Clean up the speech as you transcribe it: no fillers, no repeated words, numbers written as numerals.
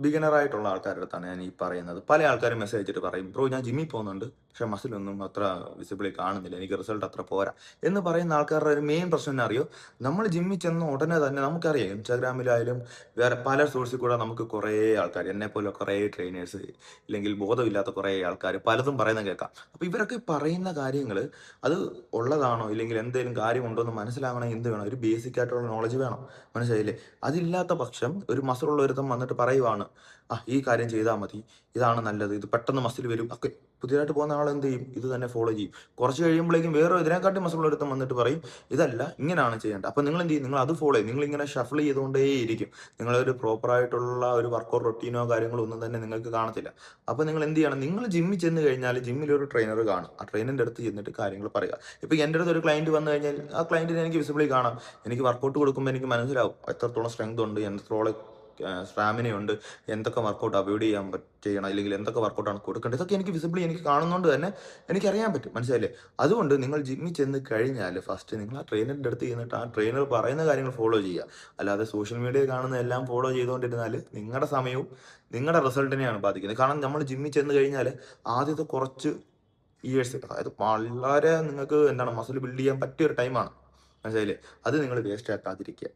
ബിഗിനറായിട്ടുള്ള ആൾക്കാരുടെ അടുത്താണ് ഞാൻ ഈ പറയുന്നത്. പല ആൾക്കാരും മെസ്സേജ് അയച്ചിട്ട് പറയും, "ബ്രോ ഞാൻ ജിമ്മിൽ പോകുന്നുണ്ട്. പക്ഷെ മസിലൊന്നും അത്ര വിസിബിളി കാണുന്നില്ല. എനിക്ക് റിസൾട്ട് അത്ര പോരാ." എന്ന് പറയുന്ന ആൾക്കാരുടെ ഒരു മെയിൻ പ്രശ്നം എന്നാ അറിയോ? നമ്മൾ ജിമ്മിൽ ചെന്ന ഉടനെ തന്നെ നമുക്കറിയാം ഇൻസ്റ്റാഗ്രാമിലായാലും വേറെ പല സോഴ്സിൽ കൂടെ നമുക്ക് കുറേ ആൾക്കാർ എന്നെപ്പോലെ കുറേ ട്രെയിനേഴ്സ് ഇല്ലെങ്കിൽ ബോധമില്ലാത്ത കുറേ ആൾക്കാർ പലതും പറയുന്നത് കേൾക്കാം. അപ്പോൾ ഇവരൊക്കെ പറയുന്ന കാര്യങ്ങൾ അത് ഉള്ളതാണോ ഇല്ലെങ്കിൽ എന്തെങ്കിലും കാര്യമുണ്ടോ എന്ന് മനസ്സിലാവണമെങ്കിൽ എന്ത് വേണം? ഒരു ബേസിക് ആയിട്ടുള്ള നോളജ് വേണം. മനസ്സിലായില്ലേ? അതില്ലാത്ത പക്ഷം ഒരു മസിലുള്ള ഒരുത്തൻ വന്നിട്ട് പറയുവാണ്, ഈ കാര്യം ചെയ്താൽ മതി. ഇതാണ് നല്ലത്. ഇത് പെട്ടെന്ന് മസിൽ വരും. ഒക്കെ പുതിയതായിട്ട് പോകുന്ന ആൾ എന്ത് ചെയ്യും? ഇത് തന്നെ ഫോളോ ചെയ്യും. കുറച്ച് കഴിയുമ്പോഴേക്കും വേറെ ഇതിനെക്കാട്ടി മസിലുള്ള ഒരുത്തൻ വന്നിട്ട് പറയും, ഇതല്ല ഇങ്ങനെയാണ് ചെയ്യേണ്ടത്. അപ്പോൾ നിങ്ങൾ എന്ത് ചെയ്യും? നിങ്ങൾ അത് ഫോളോ ചെയ്യും. നിങ്ങളിങ്ങനെ ഷഫിൾ ചെയ്തുകൊണ്ടേയിരിക്കും. നിങ്ങളൊരു പ്രോപ്പറായിട്ടുള്ള ഒരു വർക്കൗട്ട് റൊട്ടീനോ കാര്യങ്ങളോ ഒന്നും തന്നെ നിങ്ങൾക്ക് കാണത്തില്ല. അപ്പോൾ നിങ്ങൾ എന്ത് ചെയ്യണം? നിങ്ങൾ ജിമ്മിൽ ചെന്ന് കഴിഞ്ഞാൽ ജിമ്മിൽ ഒരു ട്രെയിനർ കാണും. ആ ട്രെയിനറിന്റെ അടുത്ത് ചെന്നിട്ട് കാര്യങ്ങൾ പറയുക. ഇപ്പോൾ എൻ്റെ അടുത്ത് ഒരു ക്ലയന്റ് വന്നു കഴിഞ്ഞാൽ ആ ക്ലയന്റിനെ എനിക്ക് വിസിബിളി കാണാം. എനിക്ക് വർക്കൗട്ട് കൊടുക്കുമ്പോൾ എനിക്ക് മനസ്സിലാവും എത്രത്തോളം സ്ട്രെങ്ത് ഉണ്ട്, എത്രത്തോളം സ്റ്റാമിനയുണ്ട്, എന്തൊക്കെ വർക്കൗട്ട് അവോയ്ഡ് ചെയ്യണം, അല്ലെങ്കിൽ എന്തൊക്കെ വർക്കൗട്ടാണ് കൊടുക്കേണ്ടത്. ഇതൊക്കെ എനിക്ക് വിസിബിളി എനിക്ക് കാണുന്നതുകൊണ്ട് തന്നെ എനിക്കറിയാൻ പറ്റും. മനസ്സിലായില്ലേ? അതുകൊണ്ട് നിങ്ങൾ ജിമ്മിൽ ചെന്ന് കഴിഞ്ഞാൽ ഫസ്റ്റ് നിങ്ങൾ ആ ട്രെയിനറിൻ്റെ അടുത്ത് ചെന്നിട്ട് ആ ട്രെയിനർ പറയുന്ന കാര്യങ്ങൾ ഫോളോ ചെയ്യുക. അല്ലാതെ സോഷ്യൽ മീഡിയയിൽ കാണുന്ന എല്ലാം ഫോളോ ചെയ്തുകൊണ്ടിരുന്നാൽ നിങ്ങളുടെ സമയവും നിങ്ങളുടെ റിസൾട്ടിനെയാണ് ബാധിക്കുന്നത്. കാരണം നമ്മൾ ജിമ്മിൽ ചെന്ന് കഴിഞ്ഞാൽ ആദ്യത്തെ കുറച്ച് ഇയേഴ്സ്, അതായത് വളരെ നിങ്ങൾക്ക് എന്താണ് മസിൽ ബിൽഡ് ചെയ്യാൻ പറ്റിയ ഒരു ടൈമാണ്. മനസ്സിലായില്ലേ? അത് നിങ്ങൾ വേസ്റ്റ് ആക്കാതിരിക്കുക.